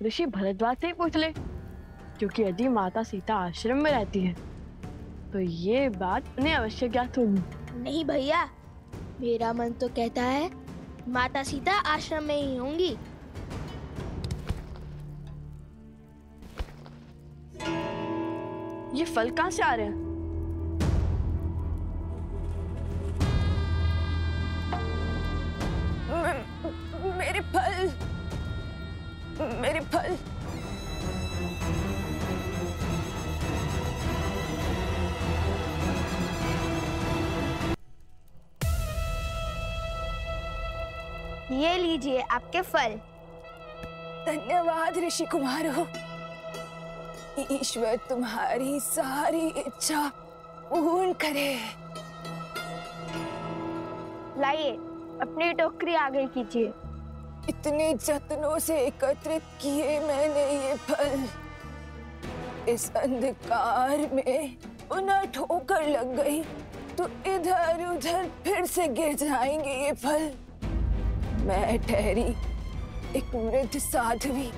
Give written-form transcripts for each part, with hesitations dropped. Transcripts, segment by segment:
ऋषि भरद्वाज से ही पूछ ले, क्योंकि यदि माता सीता आश्रम में रहती है तो ये बात उन्हें अवश्य ज्ञात होगी। नहीं भैया, मेरा मन तो कहता है माता सीता आश्रम में ही होंगी। ये फल कहाँ से आ रहे हैं? मेरे फल, मेरे फल। ये लीजिए आपके फल। धन्यवाद ऋषि कुमारों। ईश्वर तुम्हारी सारी इच्छा पूर्ण करे। लाइए, अपनी टोकरी आगे कीजिए। इतने जत्नों से एकत्रित किए मैंने ये फल, इस अंधकार में उन्हें ठोकर लग गई तो इधर उधर फिर से गिर जाएंगे ये फल। मैं ठहरी एक वृद्ध साध्वी,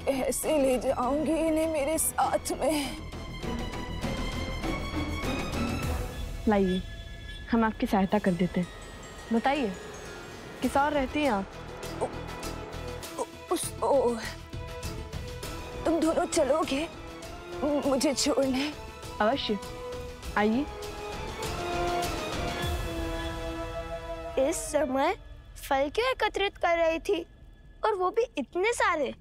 कैसे ले जाऊंगी इन्हें मेरे साथ में? लाइए, हम आपकी सहायता कर देते हैं। बताइए, किस और रहती हैं आप? तुम दोनों चलोगे मुझे छोड़ने? अवश्य, आइए। इस समय फल क्यों एकत्रित कर रही थी, और वो भी इतने सारे?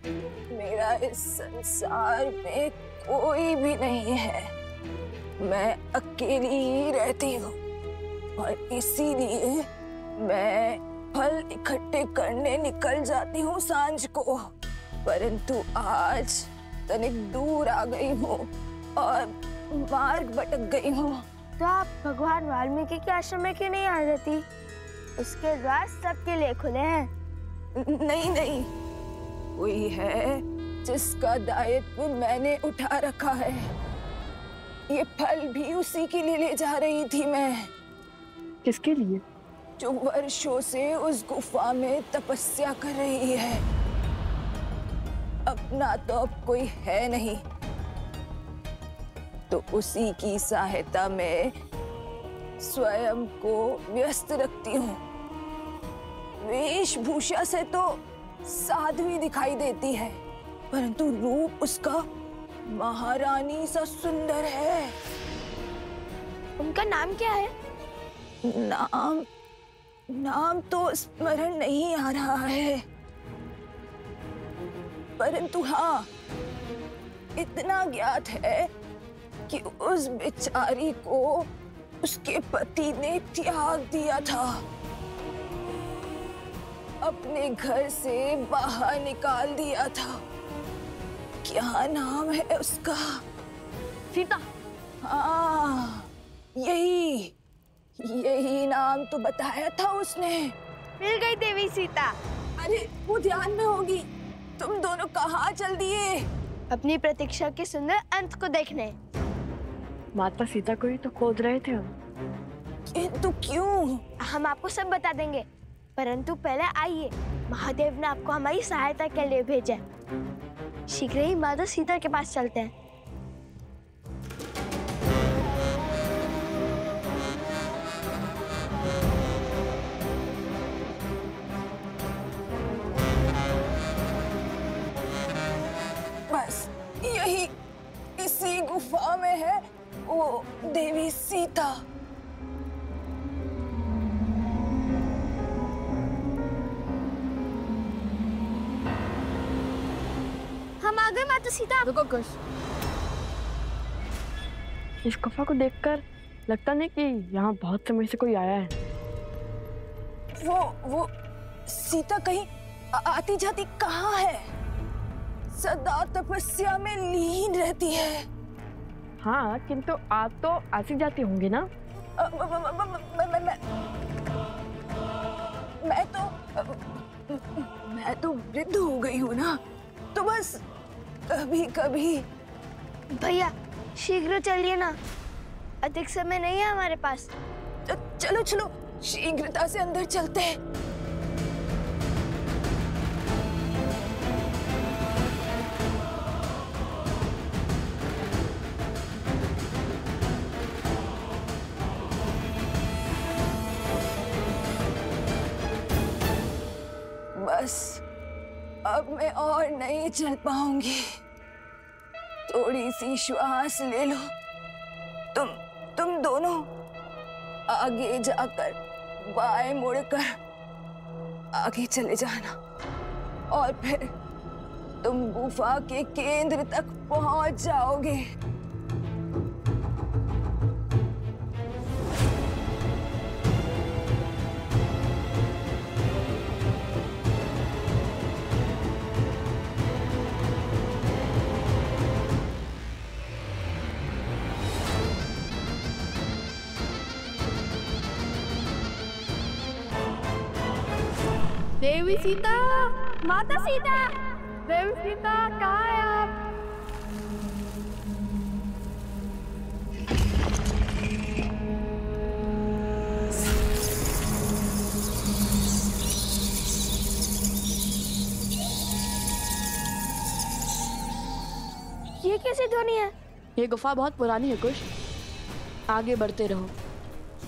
मेरा इस संसार में कोई भी नहीं है, मैं अकेली ही रहती हूँ और इसीलिए मैं फल इकट्ठे करने निकल जाती हूँ सांझ को। परंतु आज तनिक दूर आ गई हूँ और मार्ग भटक गई हूँ। तो आप भगवान वाल्मीकि के आश्रम में क्यों नहीं आ जाती? उसके द्वार सबके लिए खुले हैं। नहीं नहीं, कोई है जिसका दायित्व मैंने उठा रखा है। ये फल भी उसी के लिए ले जा रही थी मैं। किसके लिए? जो वर्षों से उस गुफा में तपस्या कर रही है। अपना तो अब कोई है नहीं, तो उसी की सहायता में स्वयं को व्यस्त रखती हूँ। वेशभूषा से तो साध्वी दिखाई देती है, परंतु रूप उसका महारानी सा सुंदर है। उनका नाम क्या है? नाम तो स्मरण नहीं आ रहा है, परंतु हाँ, इतना ज्ञात है कि उस बेचारी को उसके पति ने त्याग दिया था, अपने घर से बाहर निकाल दिया था। क्या नाम है उसका? सीता। हाँ, यही नाम तो बताया था उसने। मिल गई देवी सीता। अरे वो ध्यान में होगी। तुम दोनों कहाँ चल दिए? अपनी प्रतीक्षा के सुंदर अंत को देखने। माता सीता को ही तो खोज रहे थे हम। किंतु क्यों? हम आपको सब बता देंगे, परंतु पहले आइए, महादेव ने आपको हमारी सहायता के लिए भेजा। शीघ्र ही माता सीता के पास चलते हैं। बस यही इसी गुफा में है वो देवी सीता। हम आ गए माता सीता। रुको कुछ। इस गुफा को देखकर लगता नहीं कि यहाँ बहुत समय से कोई आया है। वो सीता कहीं आती जाती कहाँ है? सदा तपस्या में लीन रहती है। हाँ, किंतु आप तो आती जाती होंगी ना? मैं तो वृद्ध हो गई हूँ ना, तो बस कभी कभी। भैया शीघ्र चलिए ना, अधिक समय नहीं है हमारे पास। चलो चलो, शीघ्रता से अंदर चलते हैं। बस अब मैं और नहीं चल पाऊंगी। थोड़ी सी श्वास ले लो। तुम दोनों आगे जाकर बाएं मुड़कर आगे चले जाना और फिर तुम गुफा के केंद्र तक पहुंच जाओगे। देवी सीता, माता सीता, देवी सीता कहाँ है आप? ये कैसी ध्वनि है? ये गुफा बहुत पुरानी है कुश। आगे बढ़ते रहो,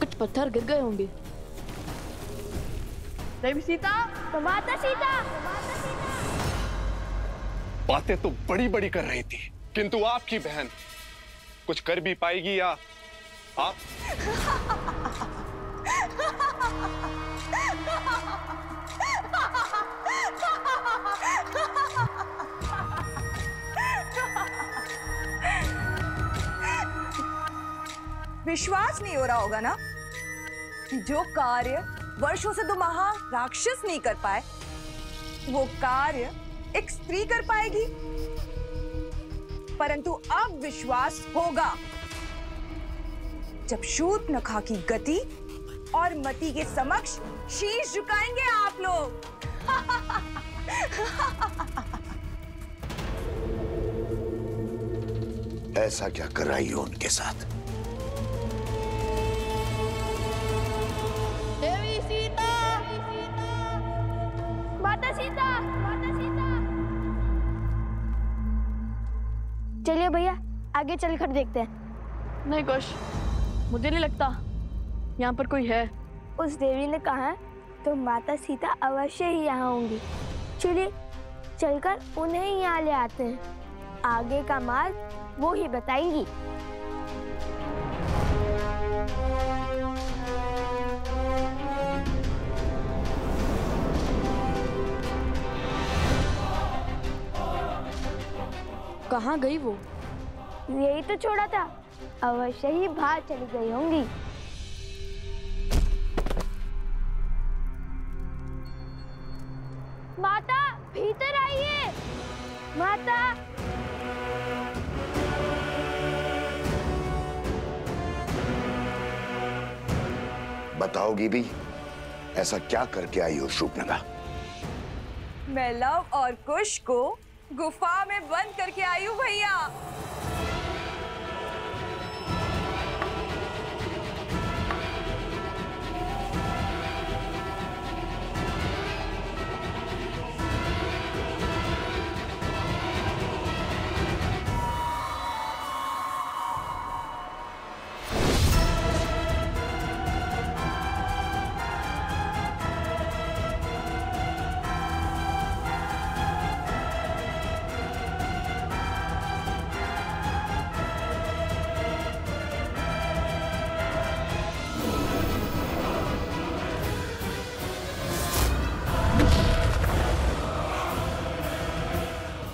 कुछ पत्थर गिर गए होंगे। देवी सीता, तो माता सीता, बातें तो बड़ी बड़ी कर रही थी, किंतु आपकी बहन कुछ कर भी पाएगी या आप? विश्वास नहीं हो रहा होगा ना कि जो कार्य वर्षों से 2 महाराक्षस नहीं कर पाए, वो कार्य एक स्त्री कर पाएगी। परंतु अब विश्वास होगा जब शूर्पणखा की गति और मति के समक्ष शीश झुकाएंगे आप लोग। ऐसा क्या कर रही हो उनके साथ? देवी सीता, माता सीता, माता सीता। चलिए भैया, आगे चलकर देखते हैं। नहीं कुश, मुझे नहीं लगता यहाँ पर कोई है। उस देवी ने कहा तो माता सीता अवश्य ही यहाँ होंगी। चलिए चलकर उन्हें ही यहाँ ले आते हैं। आगे का मार्ग वो ही बताएंगी। कहाँ गई वो? यही तो छोड़ा था, अवश्य ही बाहर चली गई होंगी। माता, भीतर आइए। माता, बताओगी भी? ऐसा क्या करके आई हो शूर्पणखा? मैं लव और कुश को गुफा में बंद करके आई हूँ भैया।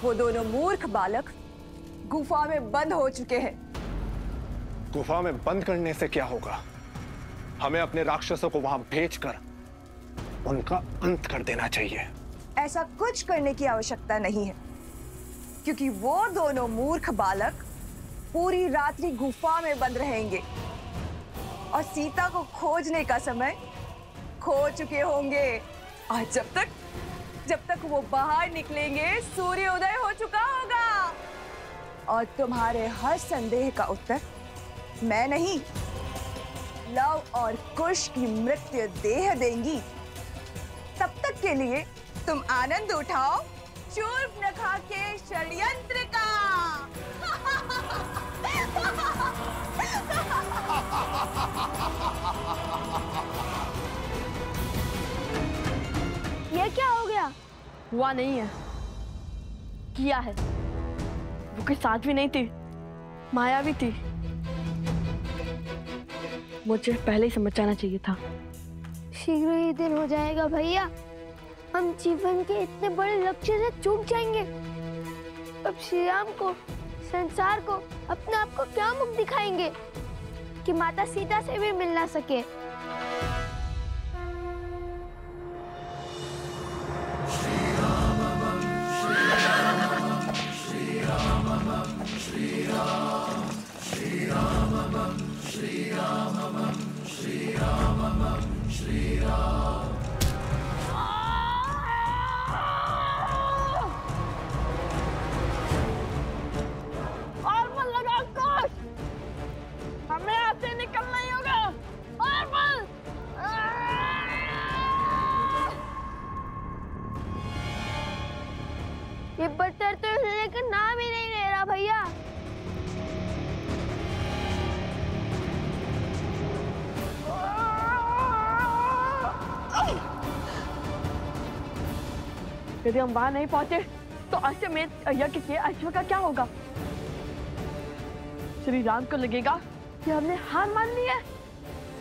वो दोनों मूर्ख बालक गुफा में बंद हो चुके हैं। गुफा में बंद करने से क्या होगा? हमें अपने राक्षसों को वहां भेजकर उनका अंत कर देना चाहिए। ऐसा कुछ करने की आवश्यकता नहीं है, क्योंकि वो दोनों मूर्ख बालक पूरी रात्रि गुफा में बंद रहेंगे और सीता को खोजने का समय खो चुके होंगे। और जब तक वो बाहर निकलेंगे, सूर्योदय हो चुका होगा और तुम्हारे हर संदेह का उत्तर मैं नहीं, लव और कुश की मृत्यु देह देंगी। तब तक के लिए तुम आनंद उठाओ शूर्पणखा के षड्यंत्र का। ये क्या हो गया? हुआ नहीं है, किया है। वो कोई साध्वी नहीं थी, मायावी थी। मुझे पहले ही समझ जाना चाहिए था। शीघ्र ही दिन हो जाएगा भैया, हम जीवन के इतने बड़े लक्ष्य से चूक जाएंगे। अब श्री राम को, संसार को, अपने आप को क्या मुख दिखाएंगे कि माता सीता से भी मिल ना सके। हमें आपसे निकलना ही होगा। और बल! ये बटर तो हिलने का नाम ही नहीं ले रहा भैया। यदि हम वहां नहीं पहुंचे तो अश्वमेध यज्ञ के अश्व का क्या होगा? श्री राम को लगेगा कि हमने हार मान ली है।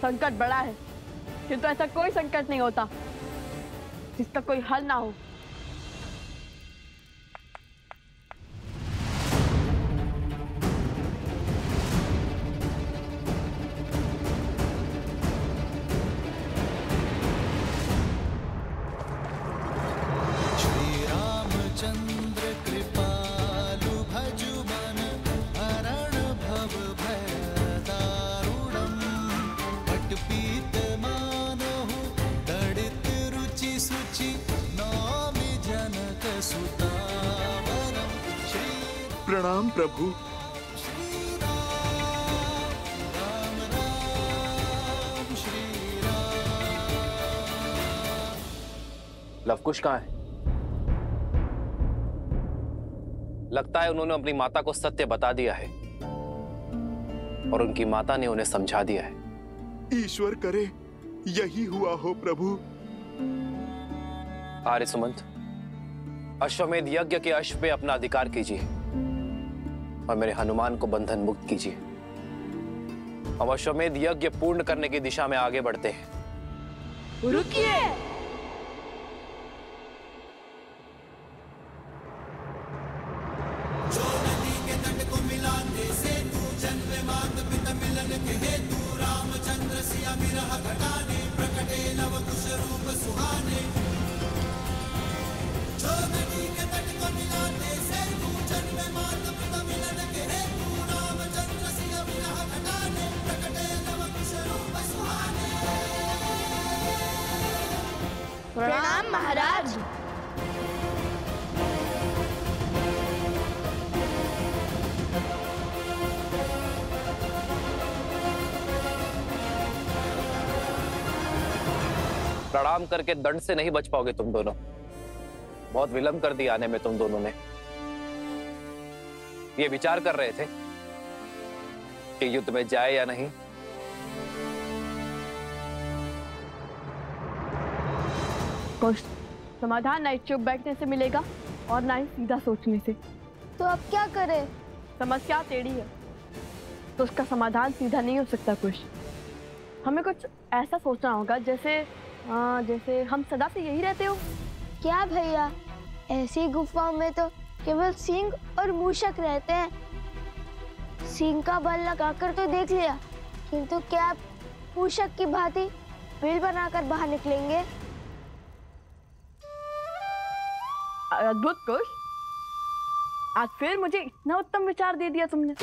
संकट बड़ा है, किंतु ऐसा कोई संकट नहीं होता जिसका कोई हल ना हो। प्रणाम प्रभु। लवकुश कहाँ है? लगता है उन्होंने अपनी माता को सत्य बता दिया है और उनकी माता ने उन्हें समझा दिया है। ईश्वर करे यही हुआ हो प्रभु। आर्य सुमंत, अश्वमेध यज्ञ के अश्व पे अपना अधिकार कीजिए और मेरे हनुमान को बंधन मुक्त कीजिए। अब अश्वमेध यज्ञ पूर्ण करने की दिशा में आगे बढ़ते हैं। रुकिए! जो नदी के तट को मिलाते सेतु, जन्म मात पिता मिलन के हेतु, रामचंद्र सिया विरह घटाने, प्रकटे नव कुश रूप सुहाने। जो नदी के तट को मिलाते सेतु, जन्म मात पिता मिलन के हेतु, रामचंद्र सिया विरह घटाने, प्रकटे नव कुश रूप सुहाने। प्रणाम महाराज। प्रणाम करके दंड से नहीं बच पाओगे तुम दोनों। बहुत विलंब कर दिया आने में तुम दोनों ने। ये विचार कर रहे थे कि युद्ध में जाए या नहीं। कुछ समाधान ना चुप बैठने से मिलेगा और ना ही सीधा सोचने से। तो अब क्या करें? समस्या टेढ़ी है तो उसका समाधान सीधा नहीं हो सकता। कुछ हमें कुछ ऐसा सोचना होगा जैसे जैसे हम सदा से यही रहते हो। क्या भैया, ऐसी गुफाओं में तो केवल सिंह और मूषक रहते हैं। सिंह का बल लगाकर तो देख लिया, किंतु क्या आप मूषक की भांति बिल बनाकर बाहर निकलेंगे? अद्भुत कुश, आज फिर मुझे इतना उत्तम विचार दे दिया तुमने।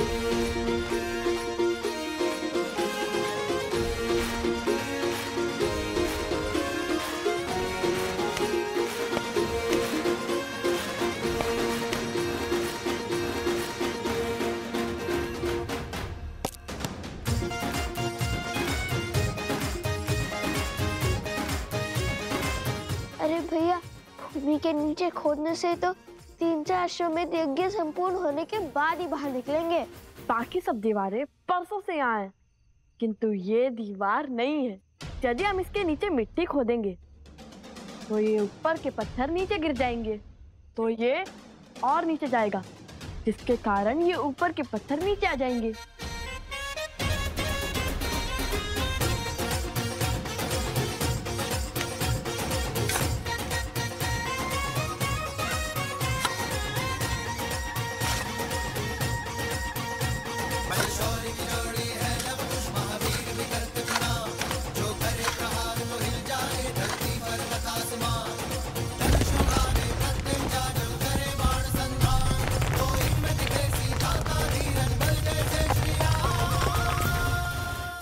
अरे भैया, भूमि के नीचे खोदने से तो 3-4 अश्वमेध यज्ञ संपूर्ण होने के बाद ही बाहर निकलेंगे। बाकी सब दीवारें परसों से यहाँ हैं, किंतु ये दीवार नहीं है। यदि हम इसके नीचे मिट्टी खोदेंगे तो ये ऊपर के पत्थर नीचे गिर जाएंगे, तो ये और नीचे जाएगा, जिसके कारण ये ऊपर के पत्थर नीचे आ जाएंगे।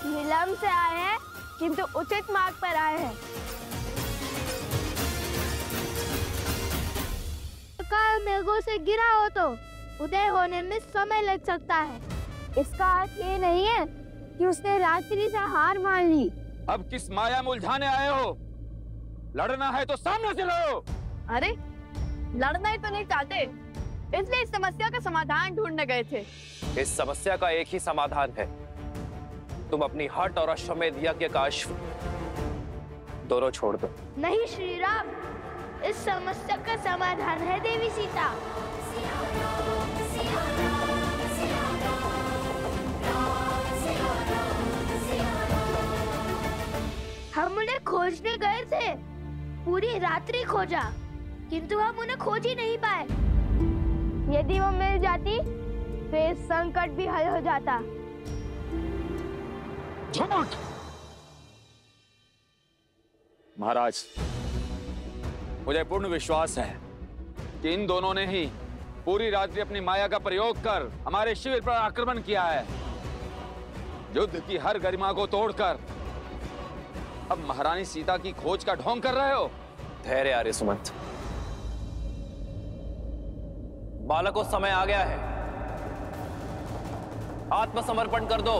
विलंब से आए हैं किंतु उचित मार्ग पर आए हैं। काल मेघों से गिरा हो तो उदय होने में समय लग सकता है। इसका अर्थ ये नहीं है कि उसने रात्रि से हार मान ली। अब किस माया में उलझाने आए हो? लड़ना है तो सामने से लड़ो। अरे लड़ना ही तो नहीं चाहते, इसलिए इस समस्या का समाधान ढूंढने गए थे। इस समस्या का एक ही समाधान है, तुम अपनी हट और अश्वमेध यज्ञ का अश्व दोनों छोड़ दो। नहीं श्री राम, इस समस्या का समाधान है देवी सीता। हम उन्हें खोजने गए थे, पूरी रात्रि खोजा, किंतु हम उन्हें खोज ही नहीं पाए। यदि वो मिल जाती तो ये संकट भी हल हो जाता। झूठ! महाराज, मुझे पूर्ण विश्वास है कि इन दोनों ने ही पूरी रात्रि अपनी माया का प्रयोग कर हमारे शिविर पर आक्रमण किया है। युद्ध की हर गरिमा को तोड़कर अब महारानी सीता की खोज का ढोंग कर रहे हो। धैर्य आर्य सुमंत, बालकों समय आ गया है, आत्मसमर्पण कर दो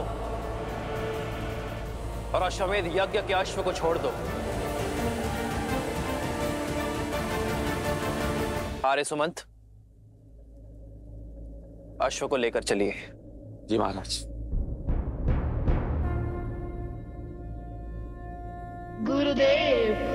और अश्वमेध यज्ञ के अश्व को छोड़ दो। आर्य सुमंत, अश्व को लेकर चलिए। जी महाराज। गुरुदेव।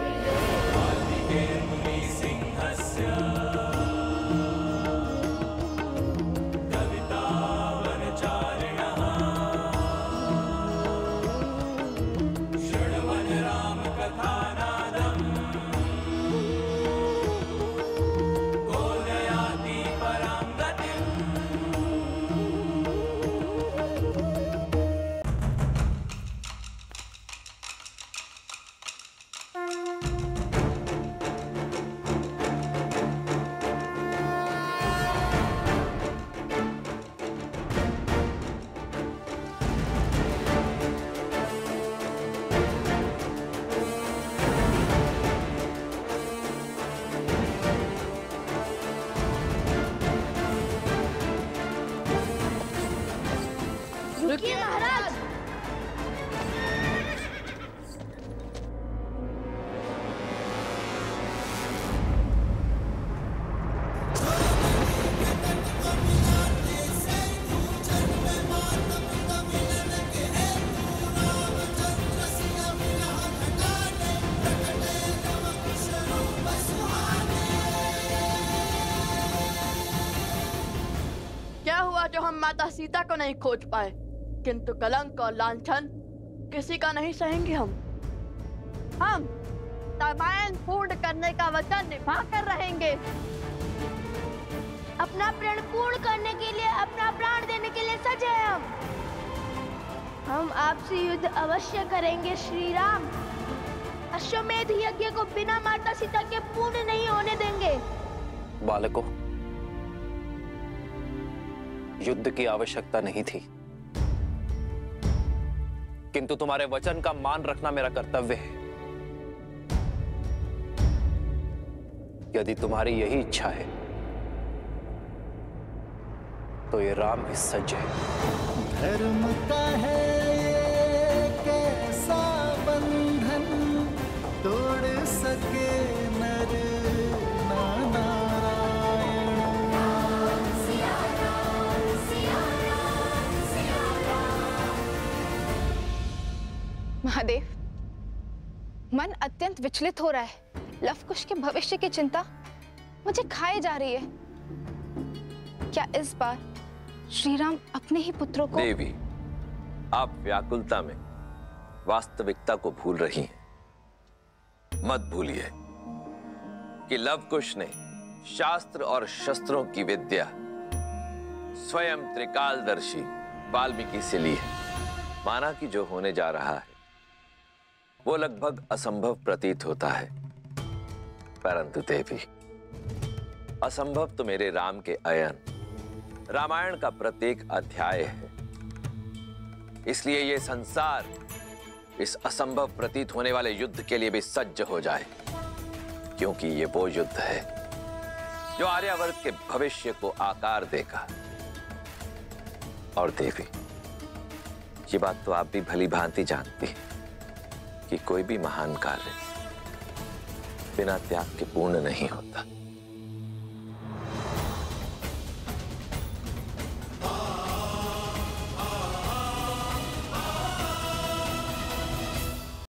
रुकिए महाराज। क्या हुआ जो हम माता सीता को नहीं खोज पाए, किंतु कलंक और लांछन किसी का नहीं सहेंगे। हम रामायण पूर्ण करने का वचन निभा कर रहेंगे। अपना प्रण पूर्ण करने के लिए, अपना प्राण देने के लिए सजे हैं हम आपसे युद्ध अवश्य करेंगे श्री राम। अश्वमेध यज्ञ को बिना माता सीता के पूर्ण नहीं होने देंगे। बालकों, युद्ध की आवश्यकता नहीं थी, किंतु तुम्हारे वचन का मान रखना मेरा कर्तव्य है। यदि तुम्हारी यही इच्छा है तो ये राम भी सज्ज है। धर्म का है ये कैसा बंधन, तोड़ सके नर ना नारायण। महादेव, मन अत्यंत विचलित हो रहा है, लवकुश के भविष्य की चिंता मुझे खाए जा रही है। क्या इस बार श्री राम अपने ही पुत्रों को? देवी, आप व्याकुलता में वास्तविकता को भूल रही हैं। मत भूलिए कि लवकुश ने शास्त्र और शस्त्रों की विद्या स्वयं त्रिकालदर्शी वाल्मीकि से ली है। माना कि जो होने जा रहा है वो लगभग असंभव प्रतीत होता है, परंतु देवी, असंभव तो मेरे राम के अयन रामायण का प्रत्येक अध्याय है। इसलिए ये संसार इस असंभव प्रतीत होने वाले युद्ध के लिए भी सज्ज हो जाए, क्योंकि ये वो युद्ध है जो आर्यावर्त के भविष्य को आकार देगा। और देवी, ये बात तो आप भी भली भांति जानती हैं कि कोई भी महान कार्य बिना त्याग के पूर्ण नहीं होता।